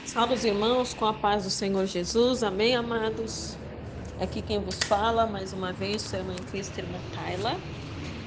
Salve os irmãos, com a paz do Senhor Jesus, amém, amados? Aqui quem vos fala, mais uma vez, sou a irmã em Cristo, irmã Tayla.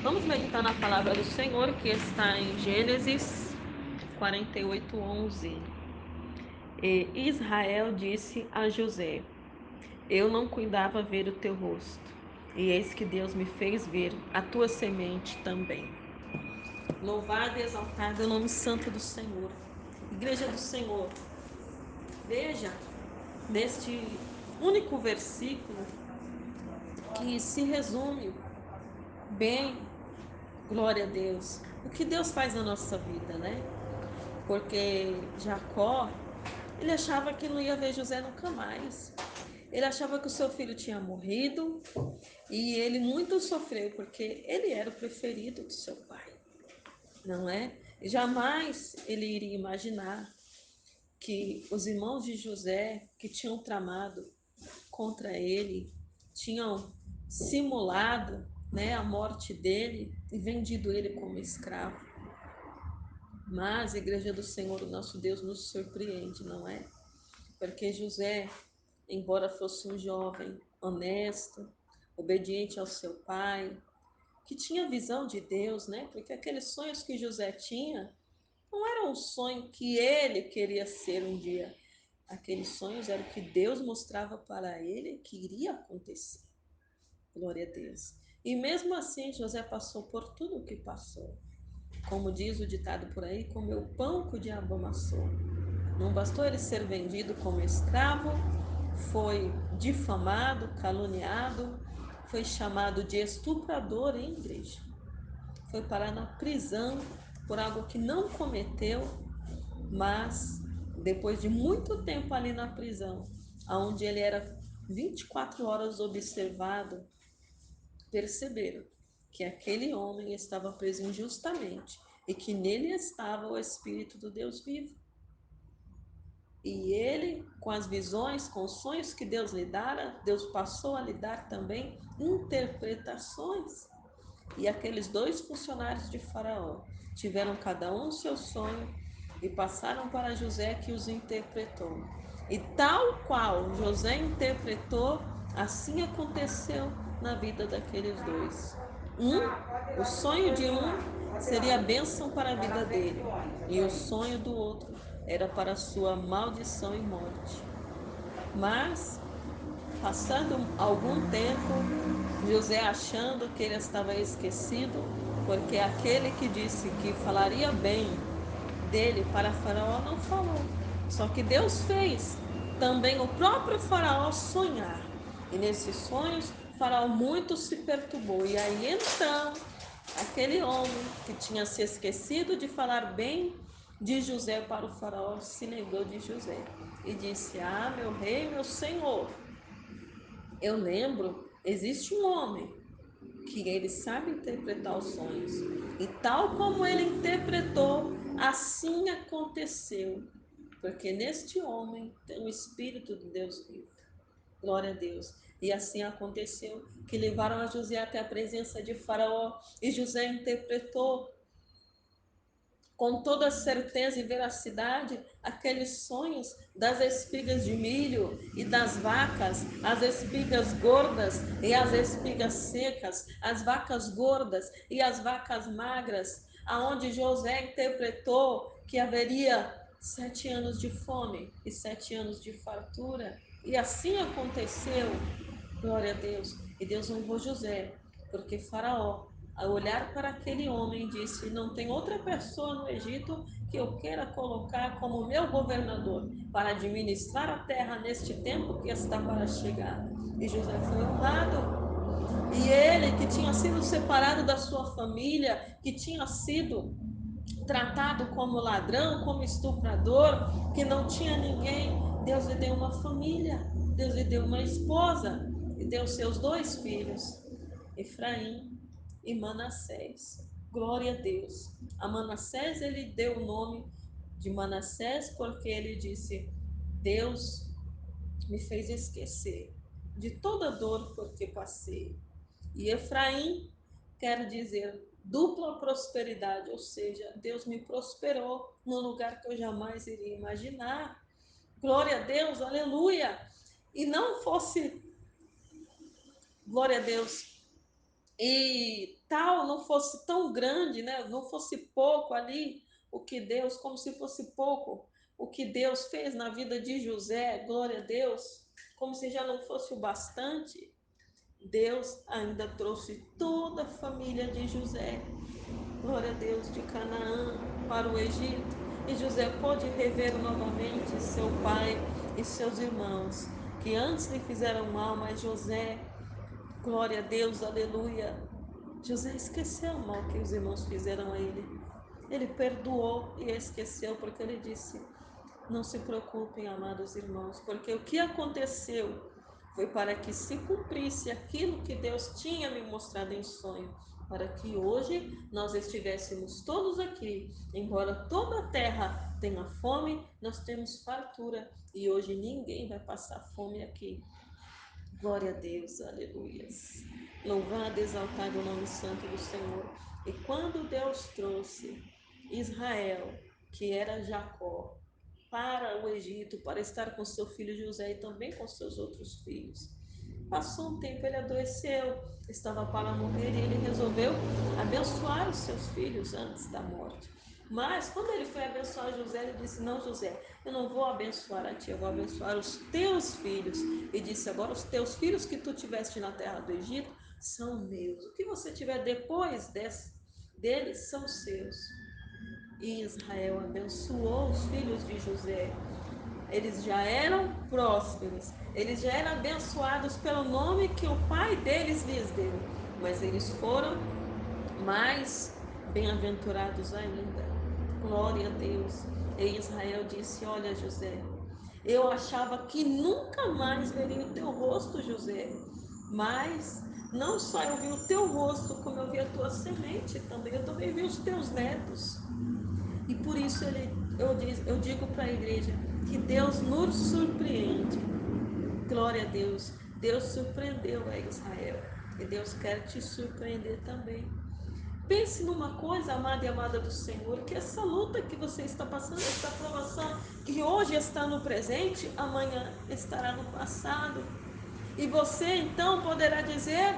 Vamos meditar na palavra do Senhor, que está em Gênesis 48:11. E Israel disse a José: Eu não cuidava ver o teu rosto, e eis que Deus me fez ver a tua semente também. Louvado e exaltado é o nome santo do Senhor. Igreja do Senhor, veja neste único versículo que se resume bem, glória a Deus, o que Deus faz na nossa vida, né? Porque Jacó, ele achava que não ia ver José nunca mais. Ele achava que o seu filho tinha morrido e ele muito sofreu porque ele era o preferido do seu pai, não é? E jamais ele iria imaginar que os irmãos de José, que tinham tramado contra ele, tinham simulado, né, a morte dele e vendido ele como escravo. Mas a igreja do Senhor, o nosso Deus, nos surpreende, não é? Porque José, embora fosse um jovem honesto, obediente ao seu pai, que tinha visão de Deus, né? Porque aqueles sonhos que José tinha não eram um sonho que ele queria ser um dia. Aqueles sonhos eram o que Deus mostrava para ele que iria acontecer. Glória a Deus. E mesmo assim, José passou por tudo o que passou. Como diz o ditado por aí, comeu pão que o diabo amassou. Não bastou ele ser vendido como escravo, foi difamado, caluniado, foi chamado de estuprador em igreja. Foi parar na prisão por algo que não cometeu, mas depois de muito tempo ali na prisão, onde ele era 24 horas observado, perceberam que aquele homem estava preso injustamente e que nele estava o Espírito do Deus vivo. E ele, com as visões, com os sonhos que Deus lhe dara, Deus passou a lhe dar também interpretações. E aqueles dois funcionários de Faraó tiveram cada um o seu sonho e passaram para José, que os interpretou. E tal qual José interpretou, assim aconteceu na vida daqueles dois. O sonho de um seria a bênção para a vida dele, e o sonho do outro era para a sua maldição e morte. Mas, passando algum tempo, José, achando que ele estava esquecido, porque aquele que disse que falaria bem dele para Faraó não falou. Só que Deus fez também o próprio Faraó sonhar. E nesses sonhos, Faraó muito se perturbou. E aí então, aquele homem que tinha se esquecido de falar bem de José para o Faraó se lembrou de José e disse: Ah, meu rei, meu senhor, eu lembro, existe um homem que ele sabe interpretar os sonhos. E tal como ele interpretou, assim aconteceu. Porque neste homem tem o Espírito de Deus vivo. Glória a Deus. E assim aconteceu que levaram a José até a presença de Faraó. E José interpretou com toda certeza e veracidade aqueles sonhos das espigas de milho e das vacas, as espigas gordas e as espigas secas, as vacas gordas e as vacas magras, aonde José interpretou que haveria 7 anos de fome e 7 anos de fartura. E assim aconteceu, glória a Deus. E Deus honrou José, porque Faraó, ao olhar para aquele homem, disse: Não tem outra pessoa no Egito que eu queira colocar como meu governador para administrar a terra neste tempo que está para chegar. E José foi honrado. E ele, que tinha sido separado da sua família, que tinha sido tratado como ladrão, como estuprador, que não tinha ninguém, Deus lhe deu uma família, Deus lhe deu uma esposa e deu seus dois filhos, Efraim e Manassés. Glória a Deus. A Manassés ele deu o nome de Manassés porque ele disse: Deus me fez esquecer de toda dor porque passei. E Efraim quer dizer dupla prosperidade, ou seja, Deus me prosperou num lugar que eu jamais iria imaginar. Glória a Deus, aleluia. E não fosse, glória a Deus, e tal não fosse tão grande, né? Não fosse pouco ali o que Deus, como se fosse pouco o que Deus fez na vida de José, glória a Deus, como se já não fosse o bastante. Deus ainda trouxe toda a família de José, glória a Deus, de Canaã para o Egito. E José pôde rever novamente seu pai e seus irmãos, que antes lhe fizeram mal, mas José, glória a Deus, aleluia. José esqueceu o mal que os irmãos fizeram a ele. Ele perdoou e esqueceu, porque ele disse: não se preocupem, amados irmãos, porque o que aconteceu foi para que se cumprisse aquilo que Deus tinha me mostrado em sonho, para que hoje nós estivéssemos todos aqui, embora toda a terra tenha fome, nós temos fartura e hoje ninguém vai passar fome aqui. Glória a Deus, aleluias. Louvado, exaltado o nome santo do Senhor. E quando Deus trouxe Israel, que era Jacó, para o Egito, para estar com seu filho José e também com seus outros filhos. Passou um tempo, ele adoeceu, estava para morrer e ele resolveu abençoar os seus filhos antes da morte. Mas quando ele foi abençoar José, ele disse: não, José, eu não vou abençoar a ti, eu vou abençoar os teus filhos. E disse: agora os teus filhos que tu tiveste na terra do Egito são meus. O que você tiver depois deles são seus. E Israel abençoou os filhos de José. Eles já eram prósperos, eles já eram abençoados pelo nome que o pai deles lhes deu, mas eles foram mais bem-aventurados ainda. Glória a Deus. E Israel disse: olha, José, eu achava que nunca mais veria o teu rosto, José, mas não só eu vi o teu rosto, como eu vi a tua semente também, eu também vi os teus netos. E por isso eu digo para a igreja que Deus nos surpreende. Glória a Deus. Deus surpreendeu a Israel. E Deus quer te surpreender também. Pense numa coisa, amada e amada do Senhor, que essa luta que você está passando, essa provação que hoje está no presente, amanhã estará no passado. E você então poderá dizer: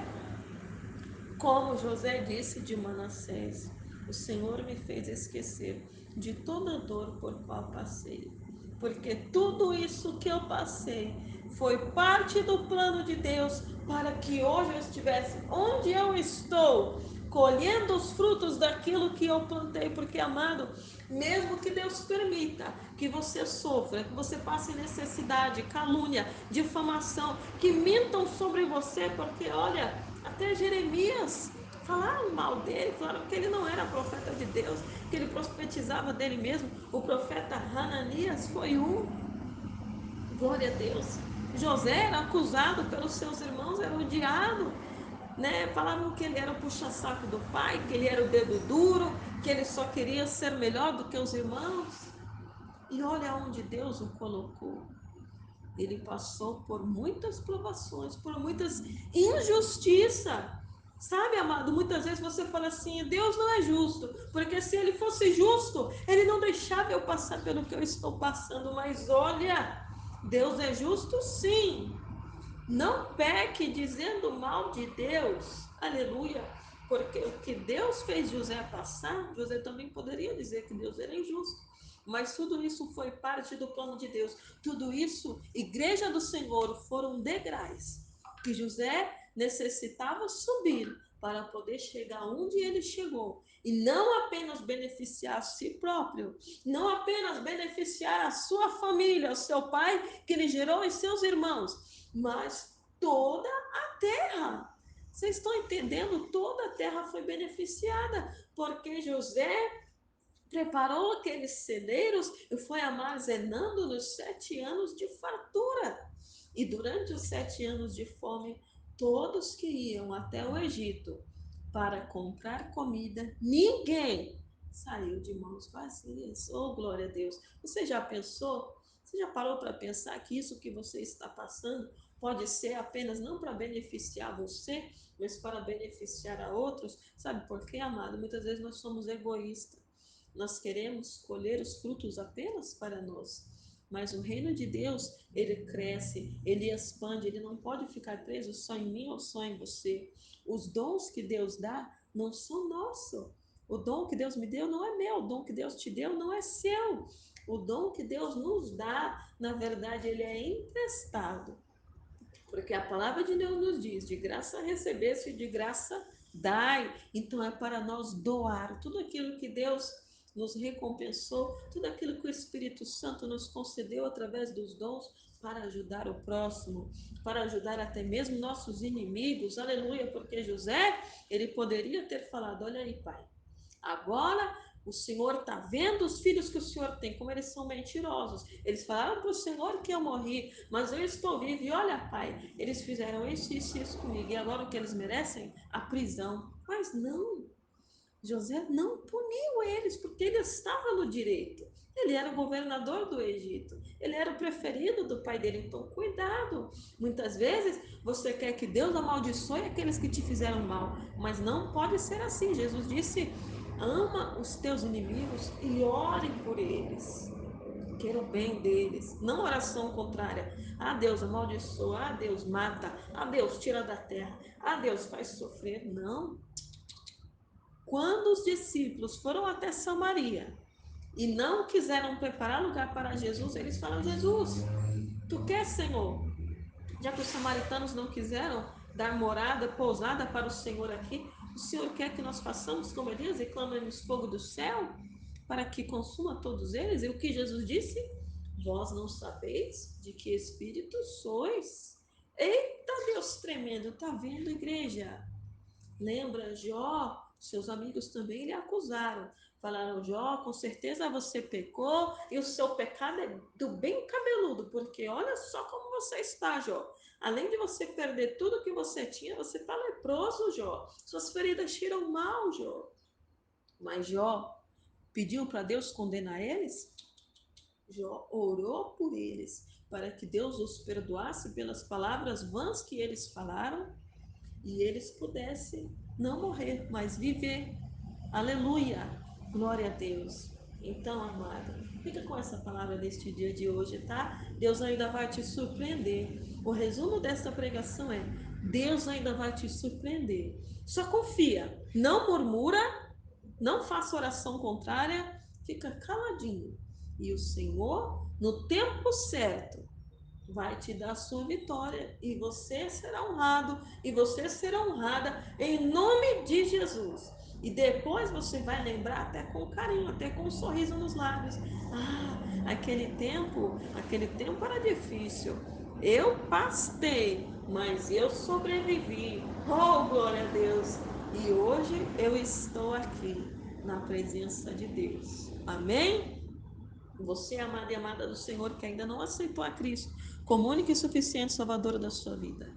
como José disse de Manassés, o Senhor me fez esquecer de toda a dor por qual passei, porque tudo isso que eu passei foi parte do plano de Deus para que hoje eu estivesse onde eu estou, colhendo os frutos daquilo que eu plantei, porque, amado, mesmo que Deus permita que você sofra, que você passe necessidade, calúnia, difamação, que mintam sobre você, porque, olha, até Jeremias falaram mal dele, falaram que ele não era profeta de Deus, que ele profetizava dele mesmo. O profeta Hananias foi um. Glória a Deus. José era acusado pelos seus irmãos, era odiado, né? Falavam que ele era o puxa-saco do pai, que ele era o dedo duro, que ele só queria ser melhor do que os irmãos. E olha onde Deus o colocou. Ele passou por muitas provações, por muitas injustiças. Sabe, amado, muitas vezes você fala assim: Deus não é justo, porque se ele fosse justo, ele não deixava eu passar pelo que eu estou passando. Mas olha, Deus é justo sim. Não peque dizendo mal de Deus, aleluia, porque o que Deus fez José passar, José também poderia dizer que Deus era injusto. Mas tudo isso foi parte do plano de Deus. Tudo isso, igreja do Senhor, foram degraus que José necessitava subir para poder chegar onde ele chegou. E não apenas beneficiar a si próprio, não apenas beneficiar a sua família, o seu pai que lhe gerou e seus irmãos, mas toda a terra. Vocês estão entendendo? Toda a terra foi beneficiada, porque José preparou aqueles celeiros e foi armazenando nos 7 anos de fartura. E durante os 7 anos de fome, todos que iam até o Egito para comprar comida, ninguém saiu de mãos vazias. Oh, glória a Deus! Você já pensou? Você já parou para pensar que isso que você está passando pode ser apenas não para beneficiar você, mas para beneficiar a outros? Sabe por quê, amado? Muitas vezes nós somos egoístas. Nós queremos colher os frutos apenas para nós. mas o reino de Deus, ele cresce, ele expande, ele não pode ficar preso só em mim ou só em você. Os dons que Deus dá não são nossos. O dom que Deus me deu não é meu, o dom que Deus te deu não é seu. O dom que Deus nos dá, na verdade, ele é emprestado. Porque a palavra de Deus nos diz: de graça recebeste e de graça dai. Então é para nós doar tudo aquilo que Deus nos recompensou, tudo aquilo que o Espírito Santo nos concedeu através dos dons para ajudar o próximo, para ajudar até mesmo nossos inimigos. Aleluia, porque José, ele poderia ter falado: olha aí, pai, agora o Senhor está vendo os filhos que o Senhor tem, como eles são mentirosos. Eles falaram para o Senhor que eu morri, mas eu estou vivo. E olha, pai, eles fizeram isso comigo. E agora o que eles merecem? A prisão. Mas não, José não puniu eles, porque ele estava no direito. Ele era o governador do Egito. Ele era o preferido do pai dele. Então, cuidado. Muitas vezes você quer que Deus amaldiçoe aqueles que te fizeram mal, mas não pode ser assim. Jesus disse: ama os teus inimigos e ore por eles. Queira o bem deles, não oração contrária. Ah, Deus amaldiçoa, ah, Deus mata, ah, Deus tira da terra, ah, Deus faz sofrer. Não. Quando os discípulos foram até Samaria e não quiseram preparar lugar para Jesus, eles falaram: Jesus, tu quer, Senhor? Já que os samaritanos não quiseram dar morada, pousada para o Senhor aqui, o Senhor quer que nós façamos como Elias e clamemos fogo do céu para que consuma todos eles? E o que Jesus disse? Vós não sabeis de que espírito sois. Eita, Deus tremendo, tá vendo, igreja? Lembra, Jó, seus amigos também lhe acusaram. Falaram: Jó, com certeza você pecou e o seu pecado é do bem cabeludo, porque olha só como você está, Jó. Além de você perder tudo que você tinha, você está leproso, Jó. Suas feridas tiram mal, Jó. Mas Jó pediu para Deus condenar eles? Jó orou por eles, para que Deus os perdoasse pelas palavras vãs que eles falaram e eles pudessem não morrer, mas viver. Aleluia! Glória a Deus. Então, amada, fica com essa palavra neste dia de hoje, tá? Deus ainda vai te surpreender. O resumo desta pregação é: Deus ainda vai te surpreender. Só confia, não murmura, não faça oração contrária, fica caladinho. E o Senhor, no tempo certo, vai te dar a sua vitória e você será honrado e você será honrada em nome de Jesus. E depois você vai lembrar até com carinho, até com um sorriso nos lábios. Ah, aquele tempo era difícil. Eu pastei, mas eu sobrevivi. Oh, glória a Deus. E hoje eu estou aqui na presença de Deus. Amém? Você, amada e amada do Senhor, que ainda não aceitou a Cristo como único e suficiente Salvador da sua vida.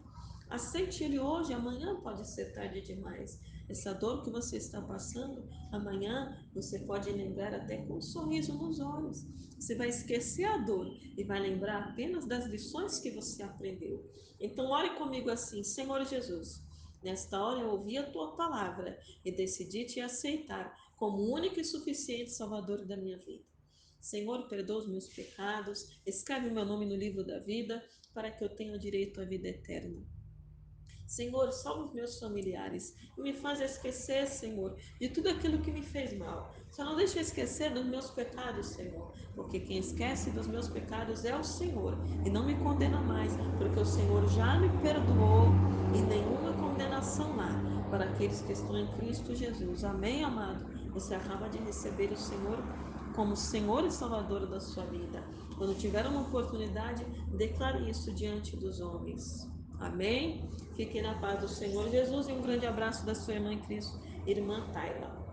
Aceite Ele hoje, amanhã pode ser tarde demais. Essa dor que você está passando, amanhã você pode lembrar até com um sorriso nos olhos. Você vai esquecer a dor e vai lembrar apenas das lições que você aprendeu. Então, ore comigo assim: Senhor Jesus, nesta hora eu ouvi a tua palavra e decidi te aceitar como único e suficiente Salvador da minha vida. Senhor, perdoa os meus pecados, escreve o meu nome no livro da vida, para que eu tenha direito à vida eterna. Senhor, salva os meus familiares e me faz esquecer, Senhor, de tudo aquilo que me fez mal. Só não deixa eu esquecer dos meus pecados, Senhor, porque quem esquece dos meus pecados é o Senhor e não me condena mais, porque o Senhor já me perdoou e nenhuma condenação há para aqueles que estão em Cristo Jesus. Amém, amado? Você acaba de receber o Senhor como Senhor e Salvador da sua vida. Quando tiver uma oportunidade, declare isso diante dos homens. Amém? Fique na paz do Senhor Jesus e um grande abraço da sua irmã em Cristo, irmã Taila.